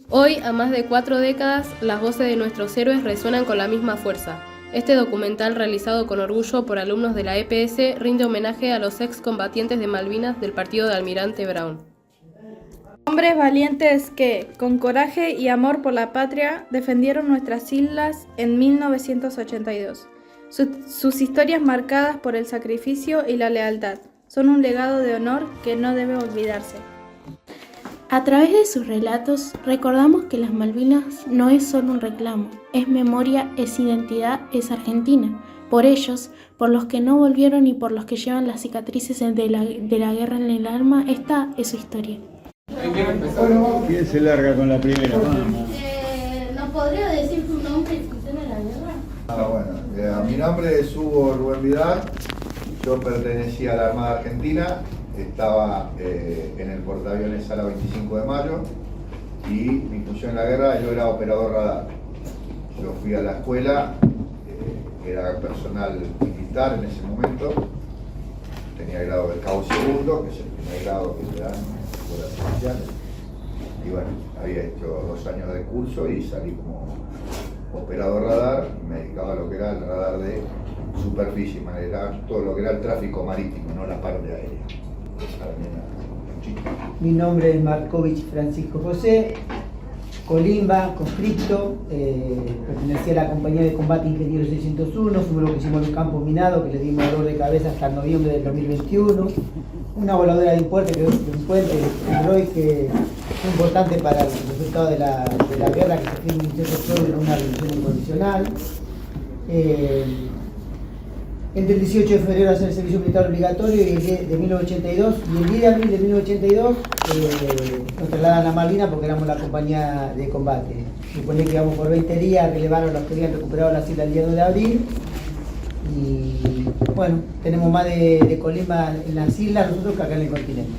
Hoy, a más de 4 décadas, las voces de nuestros héroes resuenan con la misma fuerza. Este documental, realizado con orgullo por alumnos de la EPS, rinde homenaje a los excombatientes de Malvinas del partido de Almirante Brown. Hombres valientes que, con coraje y amor por la patria, defendieron nuestras islas en 1982. Sus historias marcadas por el sacrificio y la lealtad son un legado de honor que no debe olvidarse. A través de sus relatos, recordamos que las Malvinas no es solo un reclamo, es memoria, es identidad, es Argentina. Por ellos, por los que no volvieron y por los que llevan las cicatrices de la guerra en el alma, esta es su historia. ¿Quién se larga con la primera? ¿Nos podría decir tu nombre y función en la guerra? Mi nombre es Hugo Rubén Vidal, yo pertenecía a la Armada Argentina, estaba en el portaaviones Sala 25 de Mayo y mi función en la guerra, yo era operador radar. Yo fui a la escuela, era personal militar en ese momento, tenía grado de cabo segundo, que es el primer grado que te dan en escuelas oficiales. Y bueno, había hecho 2 años de curso y salí como operador radar, me dedicaba a lo que era el radar de superficie, manera todo lo que era el tráfico marítimo, no la parte aérea. Mi nombre es Markovich Francisco José, Colimba, conscripto, pertenecía a la compañía de combate Ingeniero 601, fuimos lo que hicimos el campo minado, que le dimos dolor de cabeza hasta noviembre del 2021, una voladora de un puente, que fue importante para el resultado de la guerra, que se fue un intento solo en una revolución incondicional. Entre el 18 de febrero hacer el servicio militar obligatorio y el 10 de 1982, y el 10 de abril de 1982 nos trasladan a Malvinas porque éramos la compañía de combate. Supone que íbamos por 20 días, relevaron los que habían recuperado la isla el día 2 de abril. Y bueno, tenemos más de Colimba en las islas nosotros que acá en el continente.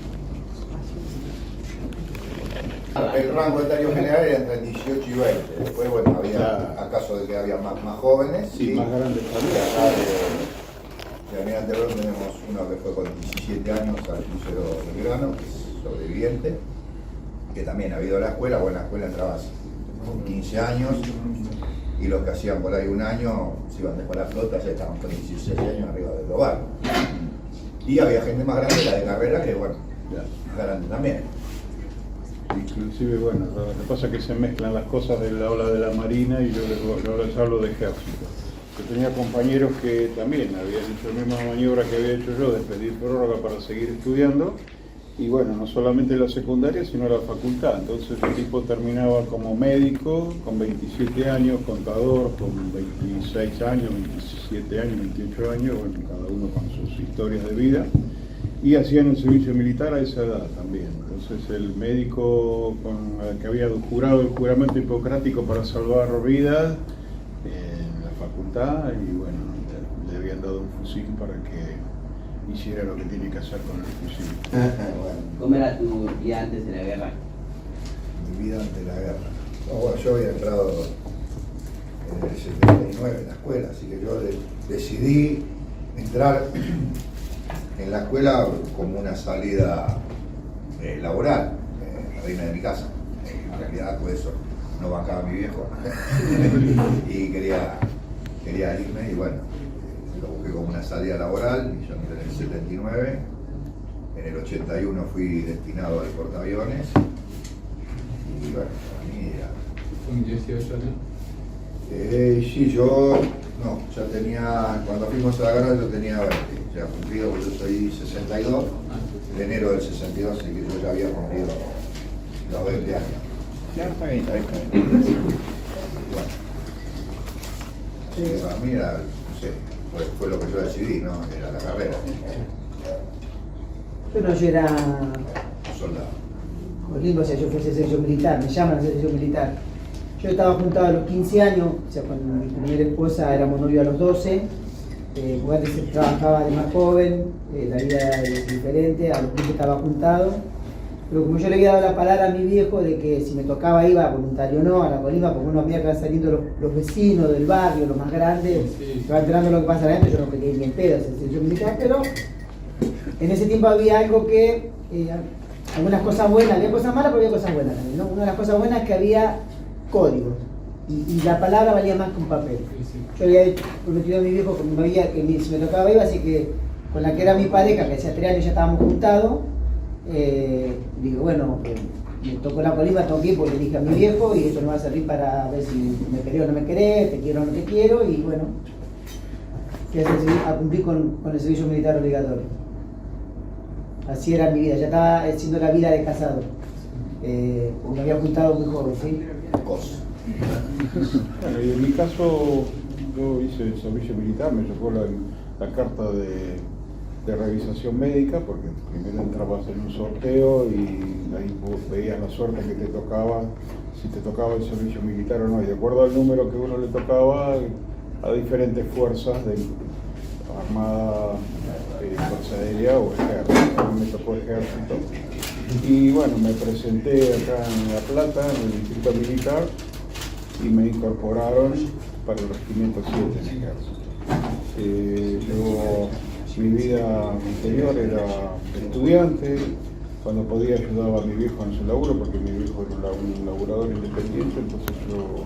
El rango etario general era entre 18 y 20. Después, bueno, había acaso de que había más jóvenes. Sí, más grandes también. Acá de Almirante Brown tenemos uno que fue con 17 años al crucero Belgrano, que es sobreviviente, que también ha ido a la escuela, o en la escuela entrabas con 15 años, y los que hacían por ahí un año se iban después a la flota, ya estaban con 16 años arriba del global. Y había gente más grande, la de carrera, que bueno, más grande también. Inclusive, bueno, lo que pasa es que se mezclan las cosas de la ola de la Marina y yo les hablo de ejército. Yo tenía compañeros que también habían hecho la misma maniobra que había hecho yo, de pedir prórroga para seguir estudiando, y bueno, no solamente la secundaria, sino la facultad. Entonces el tipo terminaba como médico, con 27 años, contador, con 26 años, 27 años, 28 años, bueno, cada uno con sus historias de vida, y hacían el servicio militar a esa edad también. Entonces el médico que había jurado el juramento hipocrático para salvar vidas en la facultad, y bueno, le habían dado un fusil para que hiciera lo que tiene que hacer con el fusil. Bueno, ¿Cómo era tu vida antes de la guerra? mi vida antes de la guerra. No, bueno, yo había entrado en el 79 en la escuela, así que yo decidí entrar en la escuela como una salida laboral, la reina de mi casa. En realidad, por eso no bancaba mi viejo y quería irme, y bueno, lo busqué como una salida laboral, y yo entré en el 79. En el 81 fui destinado al portaaviones, y bueno, para mí era... ¿Un 18 años? Sí, ya tenía, cuando fuimos a la guerra yo tenía 20, ya cumplido, porque yo soy 62, de enero del 62, así que yo ya había cumplido los 20 años. Ya, está bien. Y bueno, así que para mí era, no sé, fue lo que yo decidí, ¿no? Era la carrera. Yo era Soldado. Colimba, o sea, yo fui a hacer servicio militar, me llaman a hacer servicio militar. Yo estaba juntado a los 15 años, o sea, con mi primera esposa éramos novios a los 12, porque antes trabajaba de más joven, la vida es diferente, a los 15 estaba juntado, pero como yo le había dado la palabra a mi viejo de que si me tocaba iba, voluntario o no, a la Colimba, porque uno veía que van saliendo los vecinos del barrio, los más grandes, se va enterando lo que pasa adentro, yo no quería ni en pedo hacer servicio militar, pero en ese tiempo había algo que algunas cosas buenas, había cosas malas, pero había cosas buenas también, ¿no? Una de las cosas buenas es que había códigos y la palabra valía más que un papel. Yo había prometido a mi viejo que si me tocaba iba, así que con la que era mi pareja, que hacía 3 años ya estábamos juntados, digo, bueno, me tocó la colimba, toqué porque le dije a mi viejo y esto me va a servir para ver si me querés o no me querés, te quiero o no te quiero, y bueno, que a cumplir con el servicio militar obligatorio. Así era mi vida, ya estaba haciendo la vida de casado, porque me había juntado muy joven, ¿sí? Bueno, y en mi caso, yo hice el servicio militar, me llegó la carta de revisación médica, porque primero entrabas en un sorteo y ahí vos veías la suerte que te tocaba, si te tocaba el servicio militar o no, y de acuerdo al número que uno le tocaba a diferentes fuerzas de Armada, Fuerza Aérea o Ejército. A mí me tocó Ejército. Y bueno, me presenté acá en La Plata, en el Distrito Militar, y me incorporaron para el Regimiento 7 en Ejército. Yo, mi vida anterior era estudiante, cuando podía ayudaba a mi viejo en su laburo, porque mi viejo era un laburador independiente, entonces yo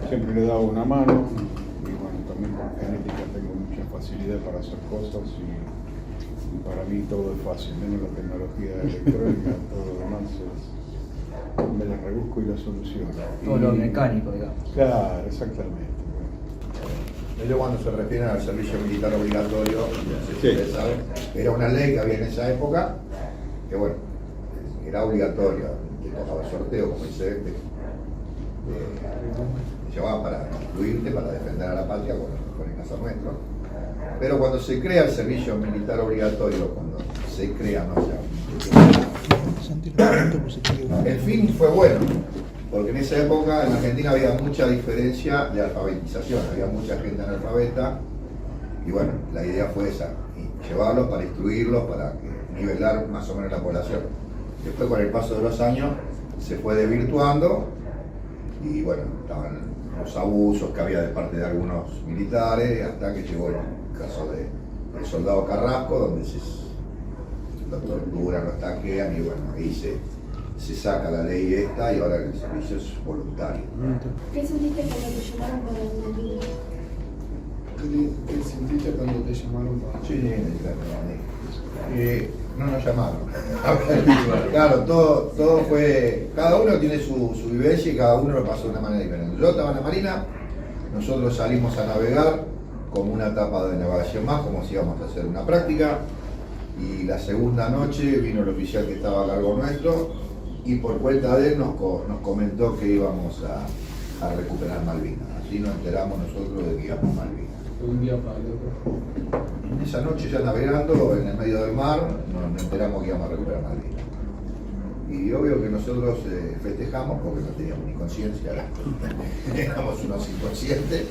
siempre le daba una mano, y bueno, también por genética tengo mucha facilidad para hacer cosas, y para mí todo es fácil, menos la tecnología electrónica, todo lo demás me la rebusco y la soluciono. Todo lo mecánico, digamos. Claro, exactamente. Ellos cuando se refieren al servicio militar obligatorio, no sé si Sí. ustedes saben, era una ley que había en esa época, que bueno, era obligatoria, que tocaba el sorteo, como dice te llevaba para incluirte, para defender a la patria, con el caso nuestro. Pero cuando se crea el servicio militar obligatorio, cuando se crea, no el fin fue bueno, porque en esa época en Argentina había mucha diferencia de alfabetización, había mucha gente analfabeta, y bueno, la idea fue esa, y llevarlos para instruirlos, para nivelar más o menos la población. Después, con el paso de los años, se fue desvirtuando, y bueno, estaban los abusos que había de parte de algunos militares, hasta que llegó el caso del soldado Carrasco, donde lo torturan, lo taquean, y bueno, ahí se saca la ley esta, y ahora el servicio es voluntario. ¿Qué sentiste cuando te llamaron para el Malvinas? ¿Qué sentiste cuando te llamaron para...? Sí, no nos llamaron. Claro, todo fue... Cada uno tiene su vivencia y cada uno lo pasó de una manera diferente. Yo estaba en la Marina, nosotros salimos a navegar como una etapa de navegación más, como si íbamos a hacer una práctica, y la segunda noche vino el oficial que estaba a cargo nuestro, y por cuenta de él nos comentó que íbamos a recuperar Malvinas. Así nos enteramos nosotros de que íbamos a Malvinas. Un día para el otro. Esa noche ya navegando en el medio del mar, nos enteramos que íbamos a recuperar Malvinas. Y obvio que nosotros festejamos porque no teníamos ni conciencia, éramos unos inconscientes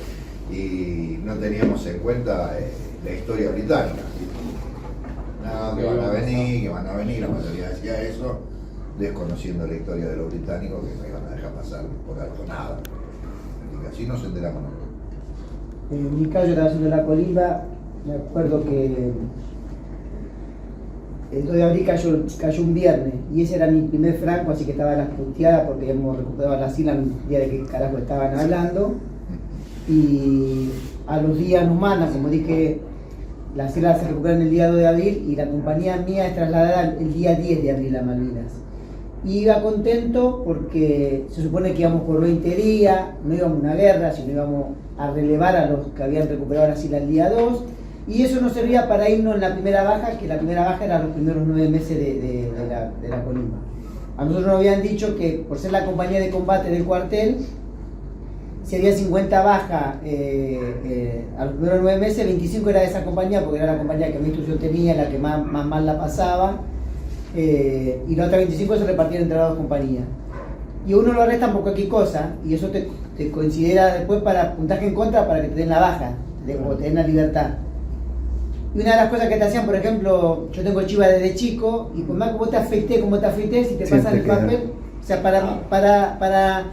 y no teníamos en cuenta la historia británica. No, que van a venir, la mayoría decía eso, desconociendo la historia de los británicos, que no iban a dejar pasar por alto nada. Y así nos enteramos nosotros. En mi caso, yo estaba haciendo la colimba, me acuerdo que el 2 de abril cayó un viernes, y ese era mi primer franco, así que estaba a las punteadas porque habíamos recuperado las islas el día de que carajo estaban hablando, y a los días nos mandan, como dije, las islas se recuperan el día 2 de abril, y la compañía mía es trasladada el día 10 de abril a Malvinas. Y iba contento porque se supone que íbamos por 20 días, no íbamos a una guerra, sino íbamos a relevar a los que habían recuperado las islas el día 2, y eso nos servía para irnos en la primera baja, que la primera baja era los primeros 9 meses de la colimba. A nosotros nos habían dicho que por ser la compañía de combate del cuartel, si había 50 bajas a los primeros 9 meses, 25 era de esa compañía, porque era la compañía que más instrucción tenía, la que más mal la pasaba, y la otra 25 se repartían entre las dos compañías. Y uno lo arrestan por cualquier cosa, y eso te considera después para puntaje en contra para que te den la baja, o te den la libertad. Y una de las cosas que te hacían, por ejemplo, yo tengo chiva desde chico, y por más que vos te afeité, si te pasan el papel, o sea, para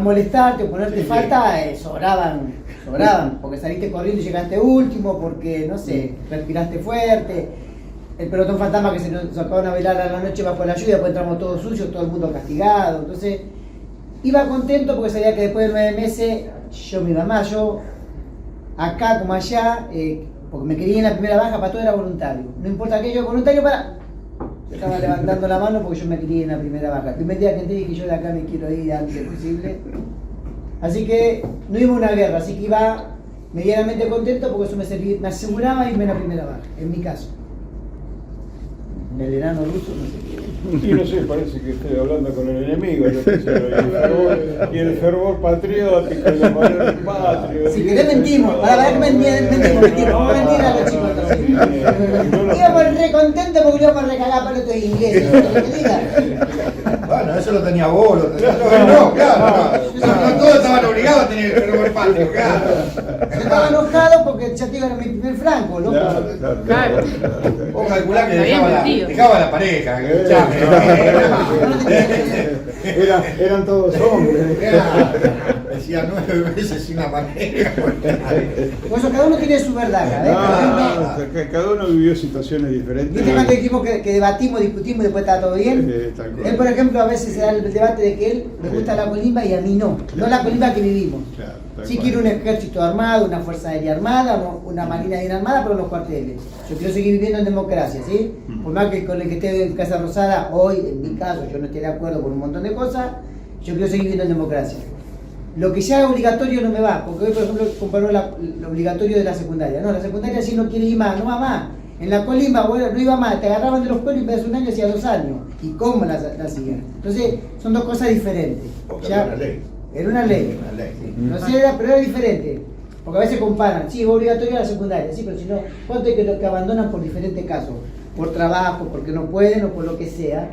molestarte o ponerte falta, sobraban, porque saliste corriendo y llegaste último, porque, no sé, respiraste fuerte. el pelotón fantasma que se nos sacaban a velar a la noche bajo la lluvia, después entramos todos sucios, todo el mundo castigado. Entonces, iba contento porque sabía que después de 9 meses yo me iba más. Yo, acá como allá, porque me quería en la primera baja, para todo era voluntario. No importa que yo, voluntario para... Estaba levantando la mano porque yo me quería en la primera baja. El primer día que entré dije yo de acá me quiero ir antes posible. Así que no iba a una guerra, así que iba medianamente contento porque eso me aseguraba irme en la primera baja, en mi caso. El enano ruso, no sé qué. Y no sé, parece que estoy hablando con el enemigo, y el fervor patriótico, y el valor patrio. Si querés mentimos, para que mentimos, vamos a mentir a los chicos entonces. Íbamos re contentos porque íbamos a recagar para estos ingleses, eso es lo que te diga. Bueno, eso lo tenía vos, lo tenía yo, no, claro. No todos estaban obligados a tener el fervor patrio, claro. Yo estaba enojado porque ya te digo, era mi primer franco, loco. Claro. Vos calculás que Había mentido. dejaba la pareja, Eran todos hombres. Decía 9 veces sin la pareja. Por eso cada uno tiene su verdad, Cada uno vivió situaciones diferentes. ¿Viste cuando dijimos que debatimos, discutimos y después está todo bien? Tal cual. Él, por ejemplo, a veces se da el debate de que él le gusta la colimba y a mí no. No la colimba que vivimos. Claro, tal Sí cual. quiero un ejército armado, una fuerza aérea armada, una marina bien armada, pero en los cuarteles. Yo quiero seguir viviendo en democracia, ¿sí? Por más que con el que esté en Casa Rosada, hoy, en mi caso, yo no esté de acuerdo con un montón de cosas, yo quiero seguir viviendo en democracia. Lo que ya es obligatorio no me va, porque hoy, por ejemplo, comparó lo obligatorio de la secundaria. No, la secundaria sí no quiere ir más, no va más. En la colimba, bueno, no iba más, te agarraban de los pelos y en vez de un año hacía 2 años. ¿Y cómo la hacían? Entonces, son dos cosas diferentes. Porque Ya- era una ley. Era una ley. Una ley, sí. No sé, pero era diferente. Porque a veces comparan, sí, es obligatorio la secundaria, sí, pero si no, ¿cuánto hay que abandonan por diferentes casos? Por trabajo, porque no pueden o por lo que sea.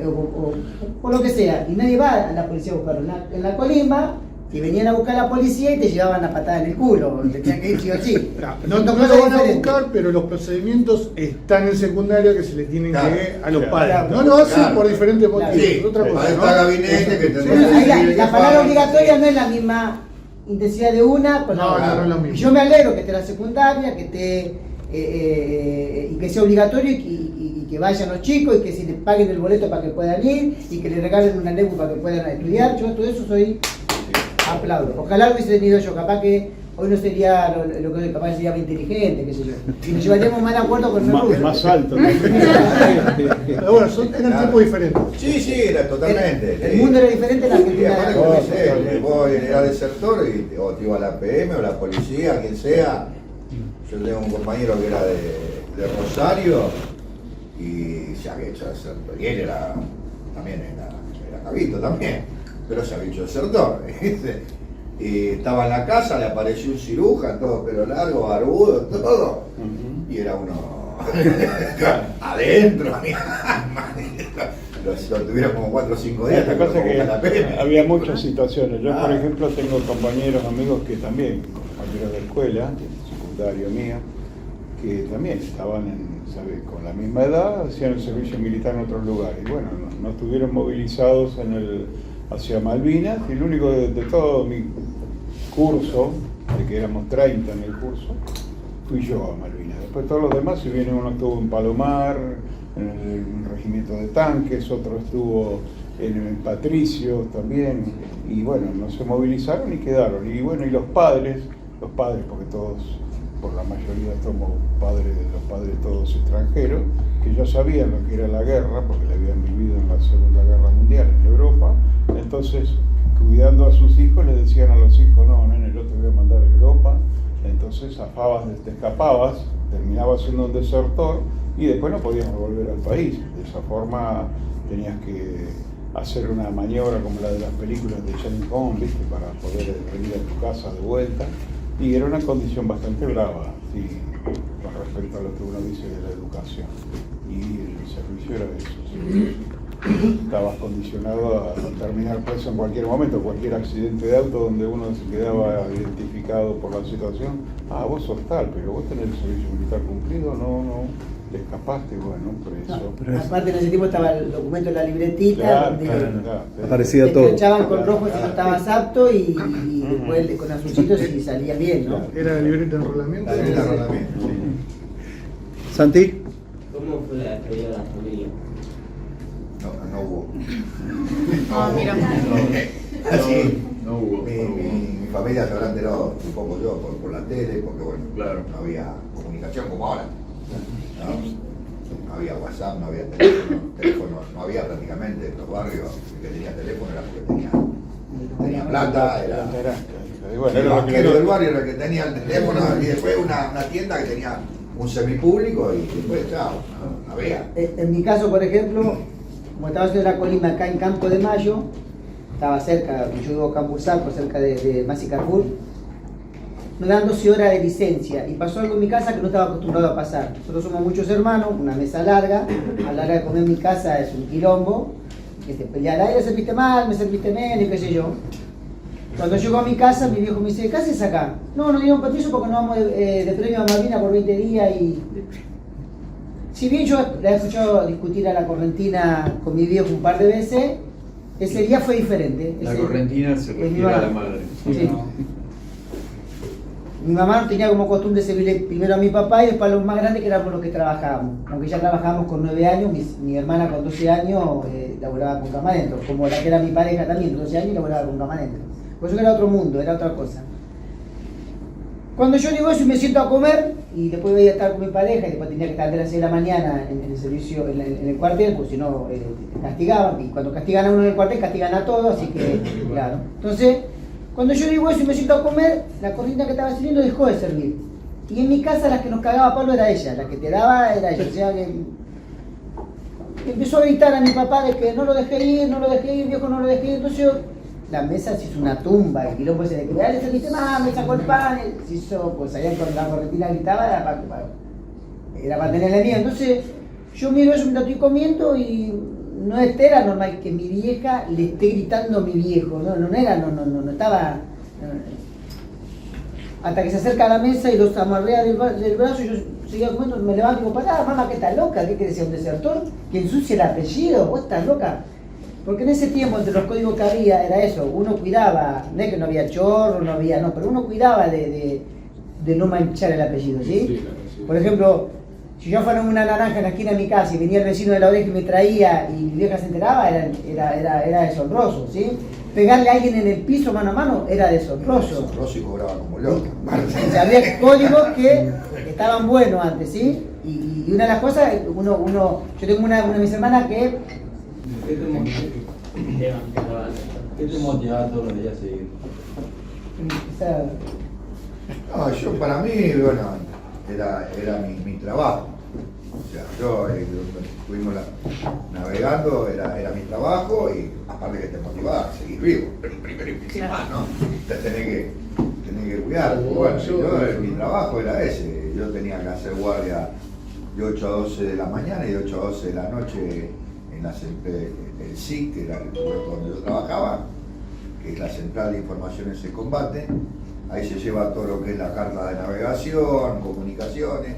O por lo que sea. Y nadie va a la policía a buscarlo. En la colimba, si venían a buscar a la policía y te llevaban la patada en el culo, tenían que ir sí o sí. No lo van a buscar, pero los procedimientos están en secundaria que se les tienen Claro, que a los claro, padres. claro, No lo hacen claro. por diferentes motivos. Sí, es otra cosa, ahí ¿no? está gabinete que Pero tendrá ahí la palabra pagar. obligatoria no es la misma intensidad de una con la No, otra. no es lo mismo. Y yo me alegro que esté la secundaria, que esté y que sea obligatorio y que vayan los chicos y que se les paguen el boleto para que puedan ir y que les regalen una lengua para que puedan estudiar. Yo todo eso soy aplaudo. Ojalá lo hubiese tenido yo, capaz que hoy no sería lo que capaz sería más inteligente, qué sé yo. Y nos llevaríamos más de acuerdo con el ruso. Más alto. Pero bueno, eran tiempos diferentes. Sí, sí, era totalmente. El mundo era diferente en la Y Argentina. aparte, de como ahora. dice, vos eras desertor o te iba a la PM o la policía, quien sea. Yo tengo un compañero que era de Rosario y se había hecho desertor. Y él también era cabito también, pero se había hecho desertor. ¿viste? Y estaba en la casa, le apareció un cirujano, todo pelo largo, barbudo, todo. Y era uno adentro, lo tuvieron como 4 o 5 días. La cosa hasta es lo convocan a la que PM. había muchas situaciones. Yo, por Ah. ejemplo, tengo compañeros, amigos que también, compañeros de escuela, secundario mío, que también estaban con la misma edad, hacían el servicio militar en otros lugares. Y bueno, no estuvieron movilizados hacia Malvinas, y el único de todo mi curso, de que éramos 30 en el curso, fui yo a Malvinas. Después todos los demás, si bien uno estuvo en Palomar, en el regimiento de tanques, otro estuvo en el Patricio también, y bueno, no se movilizaron y quedaron. Y bueno, y los padres, porque todos, por la mayoría somos los padres todos extranjeros, que ya sabían lo que era la guerra, porque la habían vivido en la Segunda Guerra Mundial en Europa. Entonces, cuidando a sus hijos, le decían a los hijos, no, nene, yo te voy a mandar a Europa. Entonces te escapabas, terminabas siendo un desertor y después no podías volver al país. De esa forma tenías que hacer una maniobra como la de las películas de James Bond, ¿viste? Para poder venir a tu casa de vuelta. Y era una condición bastante brava, sí, con respecto a lo que uno dice de la educación. Y el servicio era eso. ¿Sí? Estabas condicionado a terminar preso en cualquier momento, cualquier accidente de auto donde uno se quedaba identificado por la situación. Ah, vos sos tal, pero vos tenés el servicio militar cumplido, no, te escapaste, bueno, preso. Aparte en ese tiempo estaba el documento en la libretita, Claro, donde Aparecía te todo. echaban con rojo si no estabas apto y después con azulcitos si salías bien, ¿no? Era la libreta de enrolamiento. La libreta de enrolamiento. Santi. ¿Cómo ¿Cómo fue la despedida de la familia? No hubo. Ah, mira. Así, No hubo. mi familia se habrá enterado un poco yo por la tele, porque bueno, claro, no había comunicación como ahora. No había WhatsApp, no había teléfono, no había prácticamente en los barrios. El que tenía teléfono era porque tenía plata, era el banquero del barrio era el que tenía el teléfono, y después una tienda que tenía un semipúblico y después, chao, no había. En mi caso, por ejemplo, como estaba haciendo la colima acá en Campo de Mayo, estaba cerca, yo vivo en Campuzalco, cerca de Masi Carrefour, nos dan 12 horas de licencia y pasó algo en mi casa que no estaba acostumbrado a pasar. Nosotros somos muchos hermanos, una mesa larga, a la hora de comer en mi casa es un quilombo, pelear, ¿le serviste mal, me serviste menos y qué sé yo. Cuando llego a mi casa, mi viejo me dice, ¿qué haces acá? No, nos dieron permiso porque nos vamos de premio a Malvinas por 20 días y... Si bien yo la he escuchado discutir a la correntina con mi viejo un par de veces, ese día fue diferente. La correntina se refiere a la madre. Sí. Mi mamá tenía como costumbre servirle primero a mi papá y después a los más grandes que éramos los que trabajábamos. Aunque ya trabajábamos con 9 años, mi hermana con 12 años laboraba con cama adentro, como la que era mi pareja también, 12 años laboraba con cama adentro. Por eso era otro mundo, era otra cosa. Cuando yo digo eso y me siento a comer, y después voy a estar con mi pareja, y después tenía que estar de las 6 de la mañana en el servicio, en el cuartel, porque si no castigaban, y cuando castigan a uno en el cuartel, castigan a todos, así que, claro. Entonces, cuando yo digo eso y me siento a comer, la corriente que estaba sirviendo dejó de servir. Y en mi casa la que nos cagaba a palo era ella, la que te daba era ella. O sea que empezó a gritar a mi papá de que no lo dejé ir, viejo, no lo dejé ir. Entonces yo, la mesa se hizo una tumba, el quilombo ese de que le serviste más, me sacó el pan, se hizo, pues allá cuando la correntina gritaba era para tenerle miedo. Entonces yo miro eso mientras estoy comiendo y no era normal que mi vieja le esté gritando a mi viejo, no estaba... Hasta que se acerca a la mesa y los amarrea del brazo, yo seguía comiendo, me levanto y digo, pará, mamá, ¿qué estás loca? ¿Qué querés ser un desertor? ¿Que ensucie el apellido? ¿Vos estás loca? Porque en ese tiempo, entre los códigos que había, era eso, uno cuidaba, no es que no había chorro, pero uno cuidaba de no manchar el apellido, ¿sí? Por ejemplo, si yo fuera una naranja en la esquina de mi casa y venía el vecino de la oreja y me traía y mi vieja se enteraba, era deshonroso, ¿sí? Pegarle a alguien en el piso mano a mano era deshonroso. Deshonroso y cobraba como loco. O sea, había códigos que estaban buenos antes, ¿sí? Y una de las cosas, yo tengo una de mis hermanas que... ¿Qué te motivaba todos los días a seguir? No, yo para mí, bueno, era mi trabajo. O sea, yo estuvimos navegando, era mi trabajo y aparte que te motivaba a seguir vivo, primero y principal, ¿no? Te tenés que cuidar. Bueno, mi trabajo era ese. Yo tenía que hacer guardia de 8 a 12 de la mañana y de 8 a 12 de la noche en el SIC, que era el puerto donde yo trabajaba, que es la Central de Informaciones de Combate. Ahí se lleva todo lo que es la carta de navegación, comunicaciones,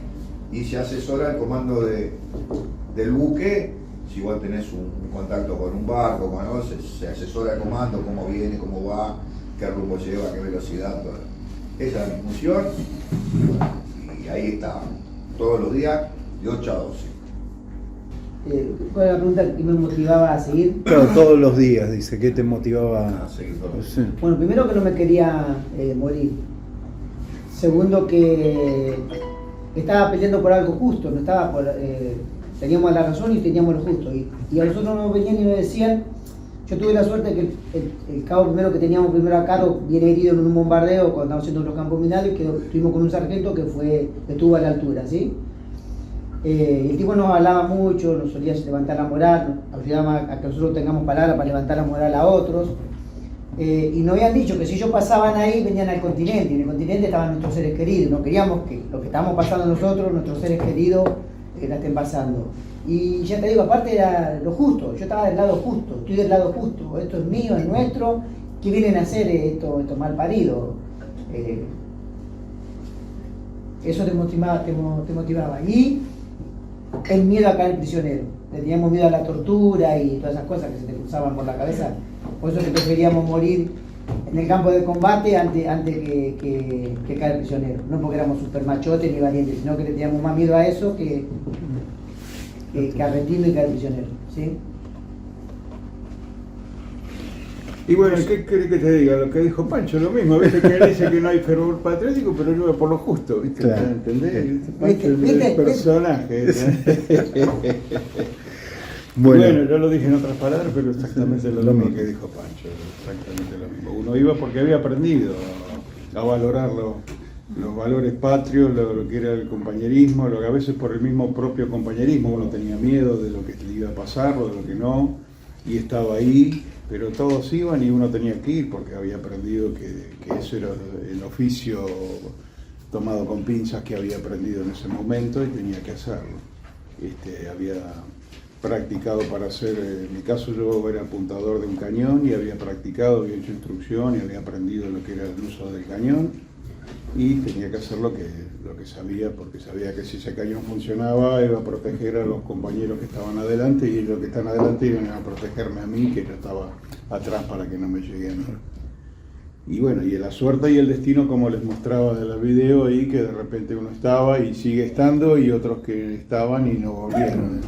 y se asesora el comando del buque. Si vos tenés un contacto con un barco, con algo, se asesora el comando, cómo viene, cómo va, qué rumbo lleva, qué velocidad, todo. Esa es mi función, y ahí está, todos los días, de 8 a 12. ¿Cuál es la pregunta que me motivaba a seguir? Claro, todos los días, dice, ¿qué te motivaba a seguir todo? Sí. Bueno, primero que no me quería morir. Segundo que estaba peleando por algo justo, no estaba por... teníamos la razón y teníamos lo justo. Y a nosotros nos venían y nos decían, yo tuve la suerte que el cabo primero que teníamos primero a cargo viene herido en un bombardeo cuando estábamos haciendo los campos minarios, que estuvimos con un sargento que estuvo a la altura, ¿sí? El tipo nos hablaba mucho, nos solía levantar la moral, nos ayudaba a que nosotros tengamos palabras para levantar la moral a otros. Y nos habían dicho que si ellos pasaban ahí, venían al continente, y en el continente estaban nuestros seres queridos. No queríamos que lo que estábamos pasando nosotros, nuestros seres queridos, la estén pasando. Y ya te digo, aparte era lo justo, yo estaba del lado justo, estoy del lado justo, esto es mío, es nuestro, ¿qué vienen a hacer estos mal paridos? Eso te motivaba. Y el miedo a caer prisionero. Le teníamos miedo a la tortura y todas esas cosas que se te cruzaban por la cabeza. Por eso que preferíamos morir en el campo de combate antes que caer prisionero. No porque éramos super machotes ni valientes, sino que le teníamos más miedo a eso que que argentino y caer prisionero, ¿sí? Y bueno, ¿qué querés que te diga? Lo que dijo Pancho, lo mismo. A veces que él dice que no hay fervor patriótico, pero yo por lo justo, ¿viste? Claro. ¿Entendés? Pancho es ¿Viste? el personaje. Bueno, Yo lo dije en otras palabras, pero exactamente lo mismo que dijo Pancho. Exactamente lo mismo. Uno iba porque había aprendido a valorar los valores patrios, lo que era el compañerismo, lo que a veces por el mismo propio compañerismo uno tenía miedo de lo que le iba a pasar o de lo que no, y estaba ahí. Pero todos iban y uno tenía que ir porque había aprendido que eso era el oficio tomado con pinzas que había aprendido en ese momento y tenía que hacerlo. Había practicado para hacer, en mi caso yo era apuntador de un cañón y había practicado, había hecho instrucción y había aprendido lo que era el uso del cañón y tenía que hacer lo que sabía, porque sabía que si ese cañón funcionaba iba a proteger a los compañeros que estaban adelante y los que están adelante iban a protegerme a mí, que yo estaba atrás para que no me lleguen. Y bueno, y la suerte y el destino, como les mostraba de la video ahí, que de repente uno estaba y sigue estando y otros que estaban y no volvieron.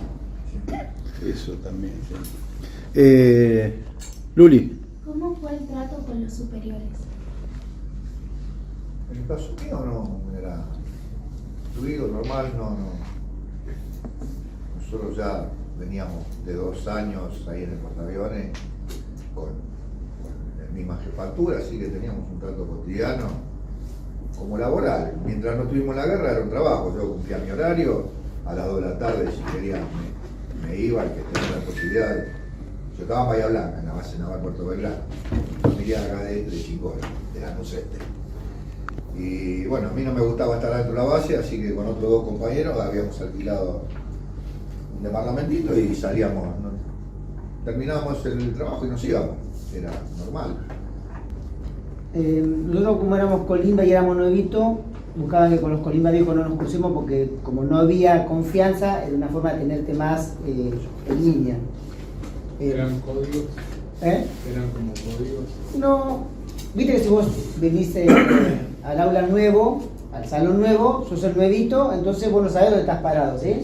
Eso también. Sí. Luli. ¿Cómo fue el trato con los superiores? En el caso mío no era fluido, normal, no. Nosotros ya veníamos de 2 años ahí en el portaaviones con la misma jefatura, así que teníamos un trato cotidiano como laboral. Mientras no tuvimos la guerra era un trabajo, yo cumplía mi horario, a las 2 de la tarde si quería me iba, el que tenía la posibilidad. Yo estaba en Bahía Blanca, en la base naval Puerto Belgrano, familia acá de Chincón, de la Noceste. Y bueno, a mí no me gustaba estar dentro de la base, así que con otros 2 compañeros habíamos alquilado un departamentito y salíamos, terminábamos el trabajo y nos íbamos, era normal. Nosotros como éramos colimba y éramos nuevitos, buscaban que con los colimba viejos no nos crucemos porque como no había confianza, era una forma de tenerte más en línea. ¿Eran códigos? ¿Eran como códigos? No, viste que si vos venís al aula nuevo, al salón nuevo, sos el nuevito, entonces vos no sabés dónde estás parado, ¿sí?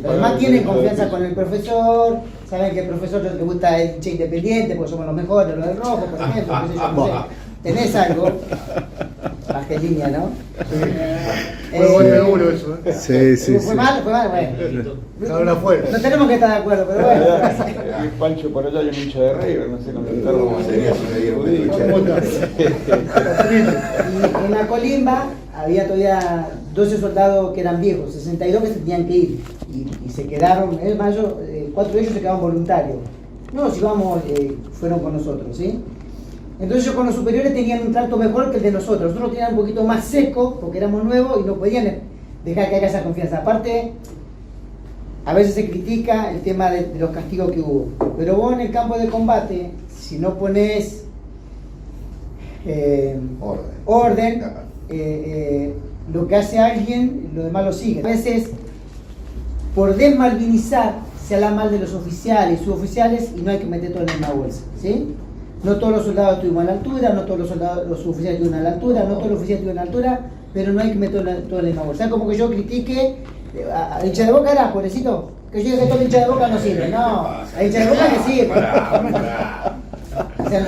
Además tienen confianza con el profesor, saben que el profesor le gusta el che independiente, porque somos los mejores, los del rojo, por ejemplo, qué sé yo, no sé. Tenés algo, bajé en línea, ¿no? Fue muy seguro eso, ¿eh? Sí. Fue mal, bueno. Ahora fue. No tenemos que estar de acuerdo, pero bueno. Y Pancho por allá hay un hincha de River, no sé contestarlo como sería si me dieron Y en la colimba había todavía 12 soldados que eran viejos, 62 que se tenían que ir. Y se quedaron, en mayo, 4 de ellos se quedaron voluntarios. No nos íbamos, fueron con nosotros, ¿sí? Entonces ellos con los superiores tenían un trato mejor que el de nosotros. Nosotros teníamos un poquito más seco porque éramos nuevos y no podían dejar que haya esa confianza. Aparte, a veces se critica el tema de los castigos que hubo. Pero vos en el campo de combate, si no pones orden, lo que hace alguien, lo demás lo sigue. A veces, por desmalvinizar, se habla mal de los oficiales y suboficiales y no hay que meter todo en la misma bolsa, ¿sí? No todos los soldados estuvimos a la altura, no todos los suboficiales estuvieron a la altura, no todos los oficiales estuvieron a la altura, pero no hay que meter todo en la misma bolsa. ¿Sabes? Como que yo critique a hincha de Boca, era, pobrecito, que yo diga que todo el hincha de Boca no sirve, no, a hincha de Boca que sirve. O sea,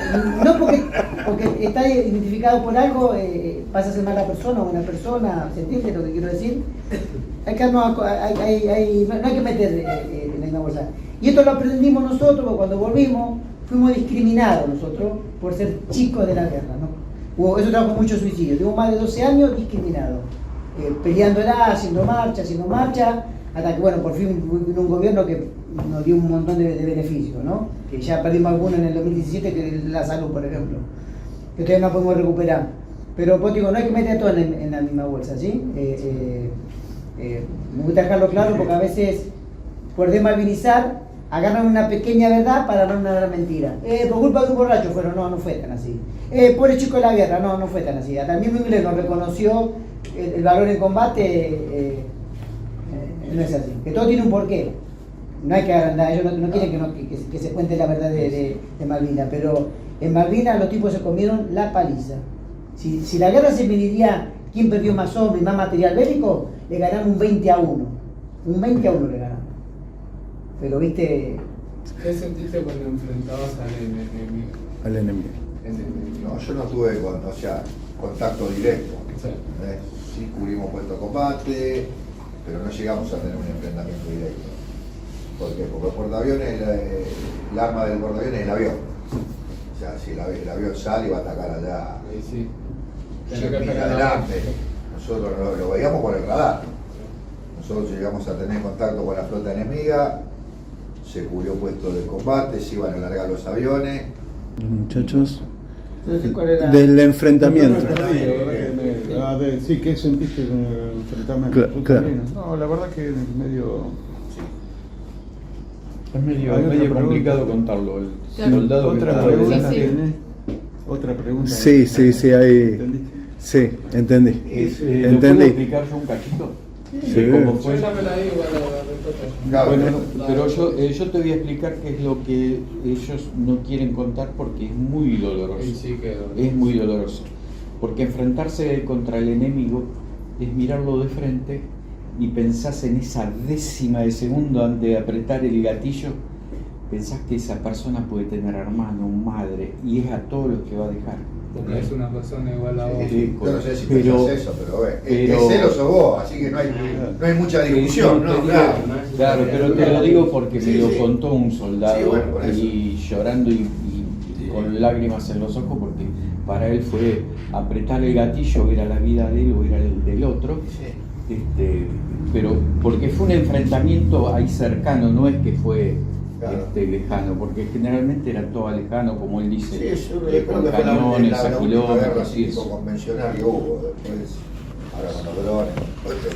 no porque está identificado por algo, pasa a ser mala persona o buena persona, ¿se entiende lo que quiero decir? No hay que meter en la misma bolsa. Y esto lo aprendimos nosotros porque cuando volvimos, fuimos discriminados nosotros por ser chicos de la guerra, ¿no? Eso trajo mucho suicidio. Tuvimos más de 12 años discriminados, peleándola, haciendo marcha, hasta que, bueno, por fin vino un gobierno que nos dio un montón de beneficios, ¿no? Que ya perdimos algunos en el 2017, que es la salud, por ejemplo, que todavía no podemos recuperar. Pero, pues, digo, no hay que meter todo en la misma bolsa, ¿sí? Me gusta dejarlo claro porque a veces, por desmalvinizar, agarran una pequeña verdad para dar una gran mentira. Por culpa de un borracho fueron, no fue tan así. Pobre chico de la guerra, no fue tan así. Hasta el mismo inglés nos reconoció el valor en combate, no es así. Que todo tiene un porqué. No hay que agrandar, ellos no quieren que se cuente la verdad de Malvinas, pero en Malvinas los tipos se comieron la paliza. Si la guerra se mediría quién perdió más hombres y más material bélico, le ganamos un 20-1. Un 20-1 le ganamos. pero viste, ¿Qué sentiste cuando enfrentabas al enemigo? No, yo no tuve contacto directo. Sí. Sí cubrimos puesto de combate, pero no llegamos a tener un enfrentamiento directo. ¿Por qué? Porque el portaaviones, el arma del portaaviones es el avión. O sea, si el avión sale y va a atacar allá, Sí. adelante. Nosotros lo veíamos por el radar. Nosotros llegamos a tener contacto con la flota enemiga, se cubrió puesto de combate, se iban a largar los aviones. Muchachos, entonces, ¿cuál era? del enfrentamiento. Sí, ¿qué sentiste en el enfrentamiento? Claro, Yo claro. también. No, la verdad que medio... Es medio, Hay otra medio pregunta. complicado contarlo. El Claro. soldado que Otra está pregunta Sí, sí. tiene. Otra pregunta. Sí, sí, sí, ahí. ¿Entendiste? Sí, entendí. ¿Lo puedo Entendí. explicar yo un cachito? Sí. ¿Cómo Yo fue? ya me la digo a la respuesta. Claro, Bueno, pero yo te voy a explicar qué es lo que ellos no quieren contar porque es muy doloroso. Y sí que Es muy doloroso. Porque enfrentarse contra el enemigo es mirarlo de frente y pensás en esa décima de segundo antes de apretar el gatillo, pensás que esa persona puede tener hermano, madre, y es a todos los que va a dejar. porque es una persona igual a vos. Sí, yo no sé si pero- pensás eso, pero el pero- celo sos vos, así que no hay mucha discusión, ¿no? Claro. Claro, pero te lo digo porque Sí, me lo sí. contó un soldado Sí, bueno, por eso. y llorando y con lágrimas en los ojos porque para él fue apretar el gatillo, era la vida de él o era el del otro. Pero porque fue un enfrentamiento ahí cercano, no es que fue Claro. lejano, porque generalmente era todo lejano, como él dice, Sí, yo con creo que fue cañones, a la última guerra kilómetros y eso. convencional que hubo después, ahora con los drones.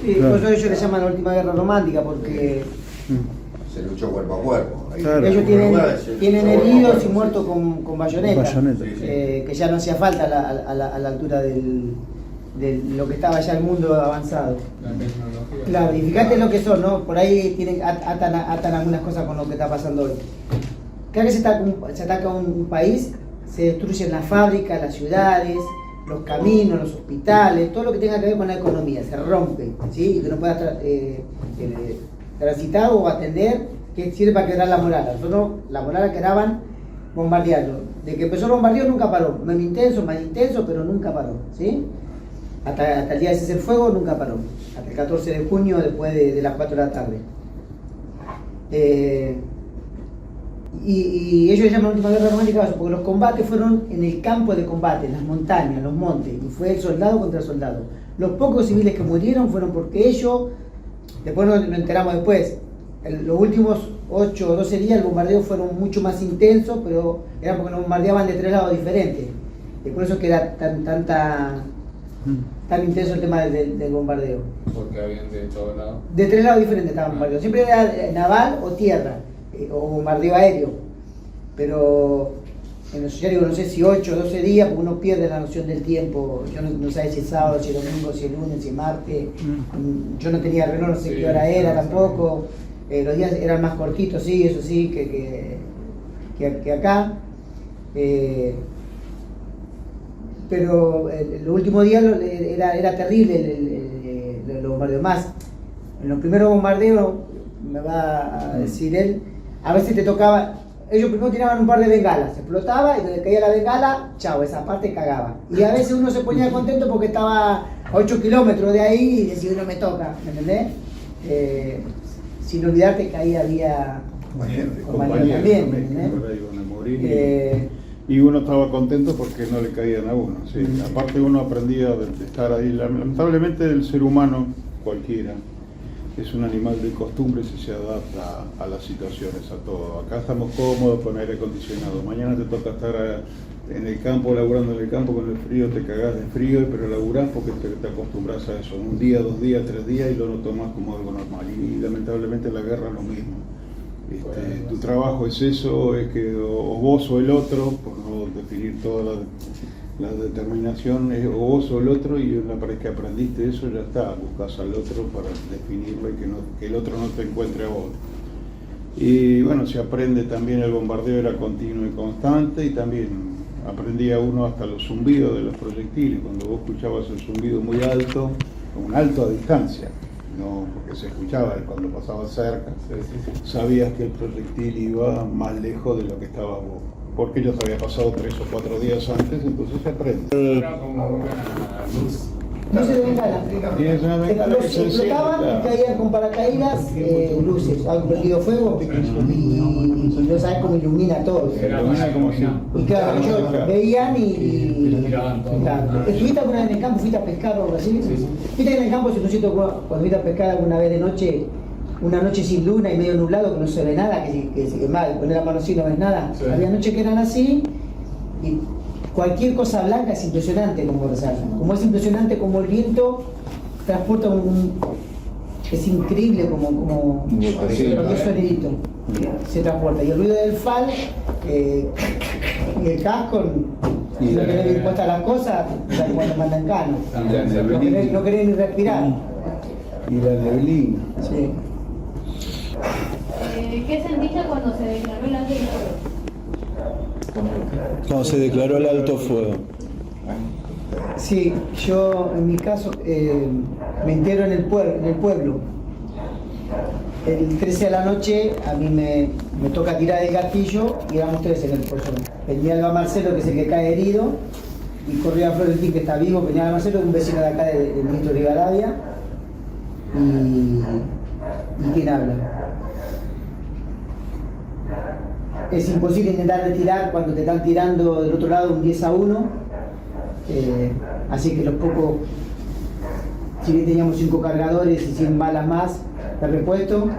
Sí, por eso ellos le llaman la última guerra romántica, porque Se luchó cuerpo a cuerpo. Ahí- Claro. ellos tienen Cuerpo a cuerpo, heridos y sí. muertos con bayoneta, Bayoneta. Sí, sí. que ya no hacía falta a la altura de lo que estaba ya el mundo avanzado. La tecnología. Claro, y fíjate lo que son, ¿no? Por ahí atan algunas cosas con lo que está pasando hoy. Cada vez que se ataca un país, se destruyen las fábricas, las ciudades, los caminos, los hospitales, todo lo que tenga que ver con la economía, se rompe, ¿sí? Y que no puedas transitar o atender, que sirve para quebrar la moral. Nosotros la moral la quedaban bombardeando. De que empezó el bombardeo nunca paró, menos intenso, pero nunca paró, ¿sí? Hasta el día de cese el fuego nunca paró, hasta el 14 de junio después de las 4 de la tarde. Y ellos llaman última guerra romántica porque los combates fueron en el campo de combate, en las montañas, en los montes, y fue el soldado contra el soldado. Los pocos civiles que murieron fueron porque ellos, después nos enteramos después, los últimos 8 o 12 días el bombardeo fueron mucho más intensos, pero era porque nos bombardeaban de 3 lados diferentes. Y por eso que era tan intenso el tema del bombardeo. Porque habían de todos lados. De 3 lados diferentes estaban bombardeados. Siempre era naval o tierra, o bombardeo aéreo. Pero, ya digo, no sé si 8 o 12 días, porque uno pierde la noción del tiempo. Yo no sabía si es sábado, si es domingo, si es lunes, si es martes. Yo no tenía reloj, no sé Sí, qué hora era no, tampoco. Los días eran más cortitos, sí, eso sí, que acá. Pero el último día era terrible los bombardeos. Más, en los primeros bombardeos, me va a decir él, a veces te tocaba, ellos primero tiraban un par de bengalas, explotaba y donde caía la bengala, chao, esa parte cagaba. Y a veces uno se ponía contento porque estaba a 8 kilómetros de ahí y decía, no me toca, ¿me entendés? Sin olvidarte que ahí había compañeros también, ¿me entendés? por ahí van a morir. Y uno estaba contento porque no le caían a uno. ¿Sí? Aparte uno aprendía de estar ahí. Lamentablemente el ser humano, cualquiera, es un animal de costumbres y se adapta a las situaciones, a todo. Acá estamos cómodos con aire acondicionado. Mañana te toca estar en el campo, laburando en el campo con el frío, te cagás de frío, pero laburás porque te acostumbras a eso. Un día, 2 días, 3 días y lo tomas como algo normal. Y lamentablemente la guerra es lo mismo. Tu trabajo es eso, es que o vos o el otro, por no definir toda la determinación, es o vos o el otro, y una vez que aprendiste eso ya está, buscas al otro para definirlo y que el otro no te encuentre a vos. Y bueno, se aprende también, el bombardeo era continuo y constante, y también aprendía uno hasta los zumbidos de los proyectiles, cuando vos escuchabas el zumbido muy alto, un alto a distancia. no, porque se escuchaba cuando pasaba cerca, sabías que el proyectil iba más lejos de lo que estaba vos, porque ellos había pasado 3 o 4 días antes, entonces se aprende. Era como una luz. Luces de bengala. Tienes una bengala que se enciende, Explotaban y claro. caían con paracaídas, luces, han prendido fuego y no sabes cómo ilumina todo. Ilumina como si... Y claro, ellos veían y miraban todo. claro. ¿Estuviste alguna vez en el campo? ¿Fuiste a pescar o algo así? Sí. Viste que en el campo, si cuando fuiste a pescar alguna vez de noche, una noche sin luna y medio nublado, que no se ve nada, que mal, poner la mano así no ves nada. Sí. Había noches que eran así y cualquier cosa blanca es impresionante como resalta. Como es impresionante como el viento transporta es increíble como cualquier sonidito se transporta. Y el ruido del fal y el casco, si no querés bien puestas las cosas, cuando mandan cano. No querés ni respirar. Y la neblina. Sí. ¿Qué sentiste cuando se declaró el alto el fuego? Cuando se declaró el alto fuego. Sí, yo en mi caso me entero en el pueblo. El 13 de la noche a mí me toca tirar el gatillo y éramos 3 en el portón. Peñalba Marcelo, que es el que cae herido, y Correa Florentín, que está vivo. Peñalba Marcelo, un vecino de acá del ministro Rivadavia. ¿Y quién habla? Es imposible intentar retirar cuando te están tirando del otro lado un 10-1. Así que los pocos, si bien teníamos 5 cargadores y 100 balas más de repuesto,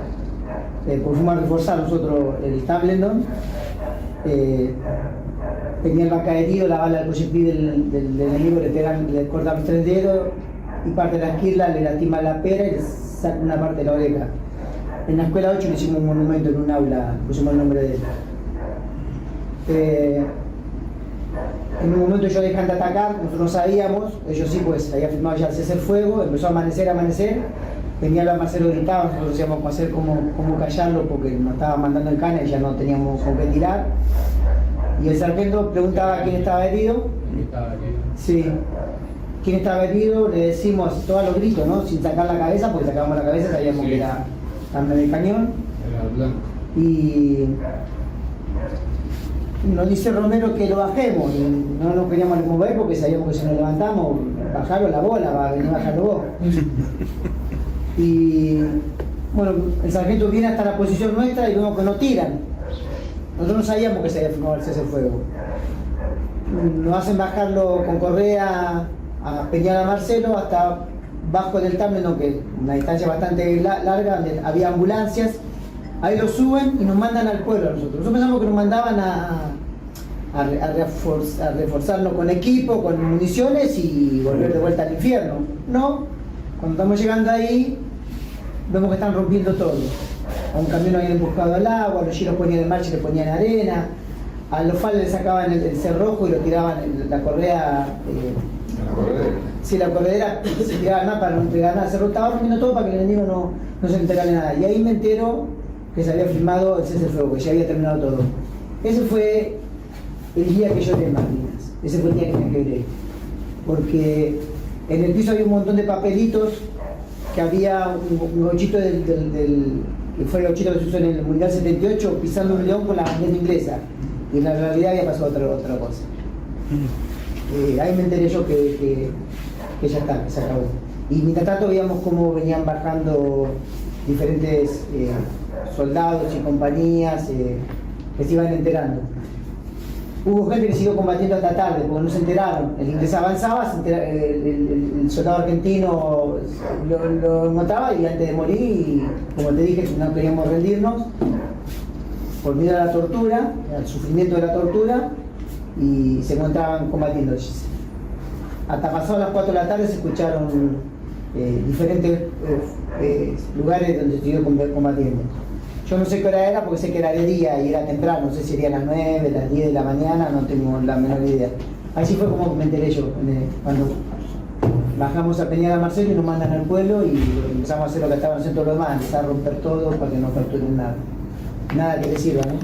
por fuimos a reforzar nosotros el Tableton. Peñalba cae herido, la bala del proyectil del enemigo le cortan los 3 dedos y parte de la esquila, le lastima la pera y le saca una parte de la oreja. En la escuela 8 le hicimos un monumento en un aula, pusimos el nombre de él. En un momento ellos dejan de atacar, nosotros no sabíamos, ellos sí, pues había firmado ya el cese el fuego, empezó a amanecer, Peñalba Marcelo gritaba, nosotros decíamos cómo callarlo porque nos estaba mandando el cana y ya no teníamos con qué tirar. Y el sargento preguntaba quién estaba herido. Sí. ¿Quién estaba herido? Le decimos todos los gritos, ¿no? Sin sacar la cabeza, porque sacábamos la cabeza, sabíamos que era arma de cañón. Era blanco. Y nos dice Romero que lo bajemos, y no nos queríamos mover porque sabíamos que si nos levantamos, bajarlo la bola, va a venir a bajarlo vos. Y bueno, el sargento viene hasta la posición nuestra y vemos que no tiran. Nosotros no sabíamos que se había firmado el cese del fuego. Nos hacen bajarlo con Correa a Peñalba Marcelo hasta bajo del Tableton, que es una distancia bastante larga, donde había ambulancias. Ahí lo suben y nos mandan al pueblo a nosotros. Nosotros pensamos que nos mandaban a reforzarnos con equipo, con municiones y volver de vuelta al infierno. No, cuando estamos llegando ahí, vemos que están rompiendo todo. A un camión habían empujado al agua, los giros ponían en marcha y le ponían arena. A los FAL le sacaban el cerrojo y lo tiraban en la correa. Sí, la corredera se tiraba más para no entregar nada. Se estaba rompiendo todo para que el enemigo no se enterara de nada. Y ahí me entero que se había firmado el cese del fuego, que ya había terminado todo. Ese fue el día que yo de Malvinas. Ese fue el día que me quebré. Porque en el piso había un montón de papelitos, que había un gauchito que fue el gauchito que se usó en el Mundial 78, pisando un león con la bandera inglesa. Y en la realidad había pasado otra cosa. Ahí me enteré yo que ya está, que se acabó. Y mientras tanto veíamos cómo venían bajando diferentes soldados y compañías que se iban enterando. Hubo gente que siguió combatiendo hasta tarde porque no se enteraron. El inglés avanzaba, el soldado argentino lo notaba y antes de morir, y como te dije, no queríamos rendirnos por miedo a la tortura, al sufrimiento de la tortura, y se encontraban combatiendo. Hasta pasado las 4 de la tarde se escucharon diferentes lugares donde estuvieron combatiendo. Yo no sé qué hora era porque sé que era de día y era temprano, no sé si serían las 9, las 10 de la mañana, no tengo la menor idea. Así fue como me enteré yo, cuando bajamos a Peñalba Marcelo y nos mandan al pueblo y empezamos a hacer lo que estaban haciendo los demás, empezar a romper todo para que no fracturen nada. Nada que les sirva, ¿no?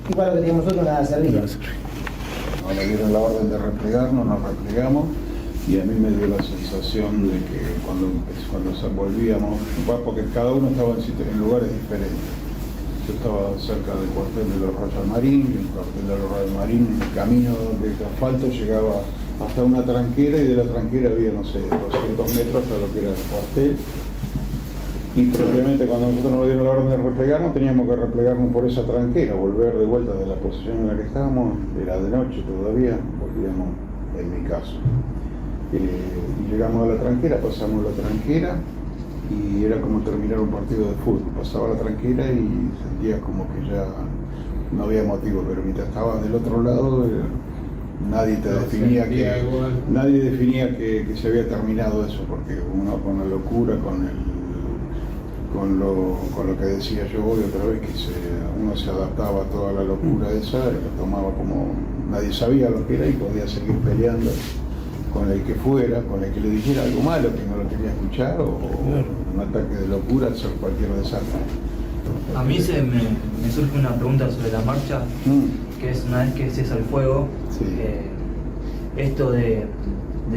Y para lo que teníamos nosotros nada servía. Ahora dieron la orden de replegarnos, nos replegamos y a mí me dio la sensación de que cuando volvíamos, porque cada uno estaba en lugares diferentes. Yo estaba cerca del cuartel de los Royal Marines, y el cuartel de los Royal Marines, el camino de asfalto llegaba hasta una tranquera, y de la tranquera había, no sé, 200 metros hasta lo que era el cuartel. Y probablemente cuando nosotros nos dieron la orden de replegarnos, teníamos que replegarnos por esa tranquera, volver de vuelta de la posición en la que estábamos, era de noche todavía, volvíamos en mi caso. Y llegamos a la tranquera, pasamos la tranquera, y era como terminar un partido de fútbol. Pasaba la tranquera y sentía como que ya no había motivo, pero mientras estabas del otro lado, nadie te definía que se había terminado eso, porque uno con la locura, con lo que decía yo hoy otra vez, que uno se adaptaba a toda la locura esa, y lo tomaba como nadie sabía lo que era y podía seguir peleando con el que fuera, con el que le dijera algo malo que no lo quería escuchar, o un ataque de locura, hacer cualquier desastre. A mí me surge una pregunta sobre la marcha, que es una vez que cesa el fuego, esto de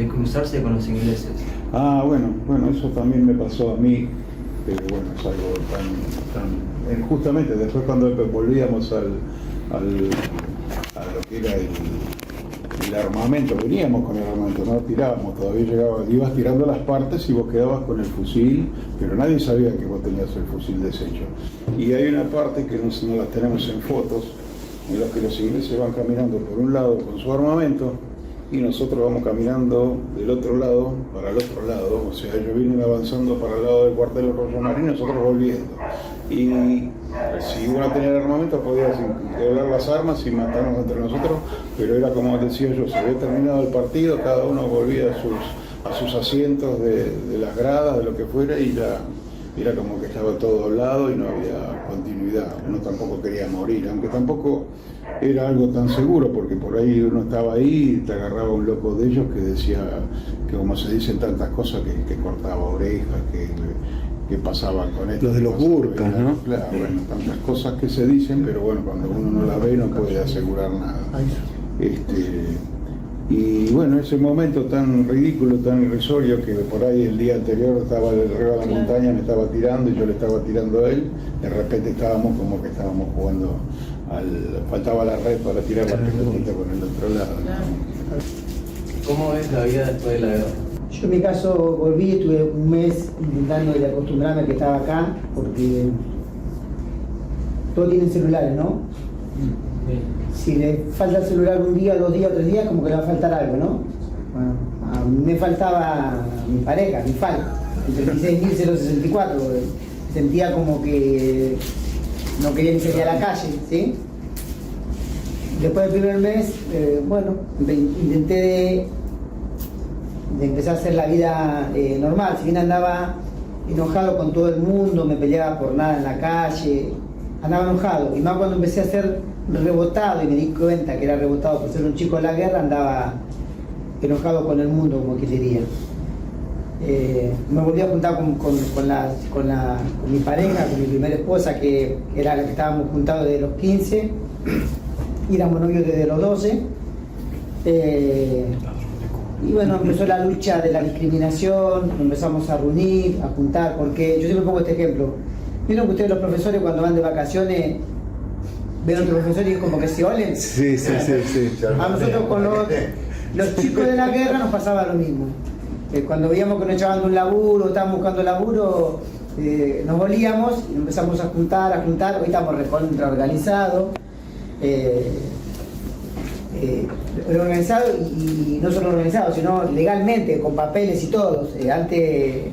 cruzarse con los ingleses. Ah, bueno, eso también me pasó a mí, pero bueno, es algo tan justamente después cuando volvíamos a lo que era el armamento, veníamos con el armamento, no tirábamos, todavía ibas tirando las partes y vos quedabas con el fusil, pero nadie sabía que vos tenías el fusil deshecho. Y hay una parte que no las tenemos en fotos, en los que los ingleses van caminando por un lado con su armamento y nosotros vamos caminando del otro lado para el otro lado, o sea, ellos vienen avanzando para el lado del cuartel de los Royal Marines, nosotros volviendo. Y si uno tenía el armamento podía doblar las armas y matarnos entre nosotros, pero era como decía yo, se había terminado el partido, cada uno volvía a sus asientos de las gradas, de lo que fuera, y era como que estaba todo hablado y no había continuidad. Uno tampoco quería morir, aunque tampoco era algo tan seguro, porque por ahí uno estaba ahí y te agarraba un loco de ellos que decía, que como se dicen tantas cosas, que cortaba orejas, que pasaban con esto. Los de los burkas, ¿no? Claro, bueno, tantas cosas que se dicen, pero bueno, cuando uno no la ve no puede asegurar nada. Y bueno, ese momento tan ridículo, tan irrisorio, que por ahí el día anterior estaba arriba de la montaña, me estaba tirando y yo le estaba tirando a él, de repente estábamos como que estábamos jugando, faltaba la red para tirar la pelotita por el otro lado, ¿no? ¿Cómo ves la vida después de la guerra? Yo en mi caso volví, estuve un mes intentando de acostumbrarme a que estaba acá, porque todos tienen celulares, ¿no? Si le falta el celular un día, 2 días, 3 días, como que le va a faltar algo, ¿no? Bueno, a mí me faltaba mi pareja, mi FAL, el 36.064, sentía como que no quería ni salir a la calle, ¿sí? Después del primer mes, bueno, intenté de empezar a hacer la vida normal, si bien andaba enojado con todo el mundo, me peleaba por nada en la calle, andaba enojado, y más cuando empecé a ser rebotado y me di cuenta que era rebotado por ser un chico de la guerra, andaba enojado con el mundo, como que diría. Me volví a juntar con mi pareja, con mi primera esposa, que era la que estábamos juntados desde los 15, y éramos novios desde los 12. Y bueno, empezó la lucha de la discriminación, nos empezamos a reunir, a juntar, porque yo siempre pongo este ejemplo. ¿Vieron que ustedes los profesores cuando van de vacaciones ven a otros profesores y como que se olen? Sí. A nosotros con los chicos de la guerra nos pasaba lo mismo. Cuando veíamos que nos echaban de un laburo, estábamos buscando laburo, nos volíamos y empezamos a juntar, hoy estamos recontra organizados. Organizado y no solo organizado, sino legalmente, con papeles y todo. Antes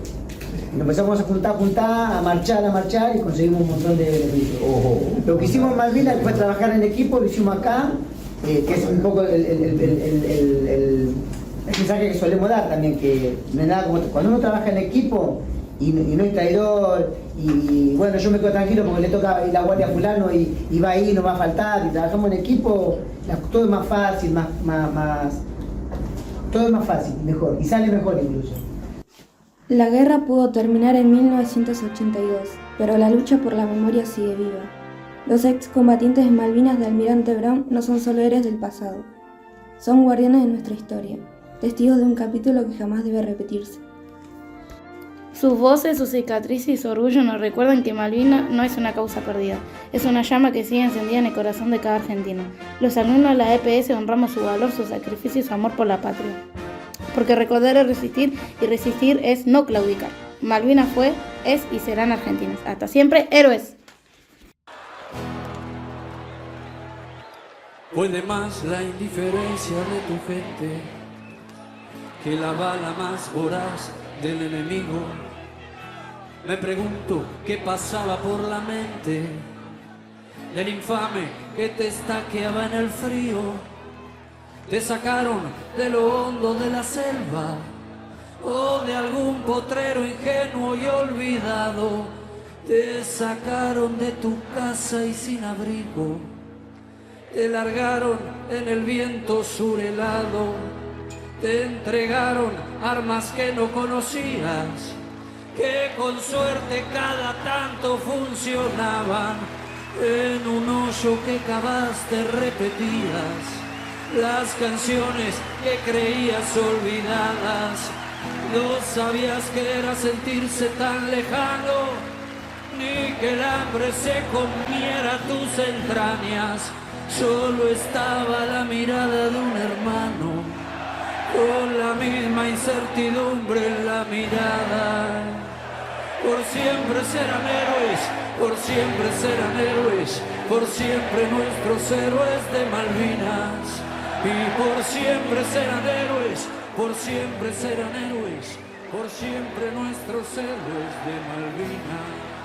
nos empezamos a juntar, a marchar y conseguimos un montón de beneficios. Lo que hicimos en Malvinas fue trabajar en equipo, lo hicimos acá, que es un poco el mensaje que solemos dar también, que no es nada como cuando uno trabaja en equipo y no es traidor, y bueno, yo me quedo tranquilo porque le toca ir la guardia a fulano y va ahí, no va a faltar, y trabajamos en equipo, todo es más fácil, todo es más fácil, mejor, y sale mejor incluso. La guerra pudo terminar en 1982, pero la lucha por la memoria sigue viva. Los excombatientes de Malvinas de Almirante Brown no son solo héroes del pasado, son guardianes de nuestra historia. testigos de un capítulo que jamás debe repetirse. Sus voces, sus cicatrices y su orgullo nos recuerdan que Malvinas no es una causa perdida, es una llama que sigue encendida en el corazón de cada argentino. Los alumnos de la EPS honramos su valor, su sacrificio y su amor por la patria. Porque recordar es resistir y resistir es no claudicar. Malvinas fue, es y serán argentinas. Hasta siempre, héroes. Puede más la indiferencia de tu gente que la bala más voraz del enemigo. Me pregunto qué pasaba por la mente del infame que te estaqueaba en el frío. Te sacaron de lo hondo de la selva o de algún potrero ingenuo y olvidado. Te sacaron de tu casa y sin abrigo. Te largaron en el viento surhelado. Te entregaron armas que no conocías, que con suerte cada tanto funcionaban. En un hoyo que cavaste repetías las canciones que creías olvidadas. No sabías que era sentirse tan lejano, ni que el hambre se comiera tus entrañas. Solo estaba la mirada de un hermano, con la misma incertidumbre en la mirada. Por siempre serán héroes, por siempre serán héroes, por siempre nuestros héroes de Malvinas. Y por siempre serán héroes, por siempre serán héroes, por siempre nuestros héroes de Malvinas.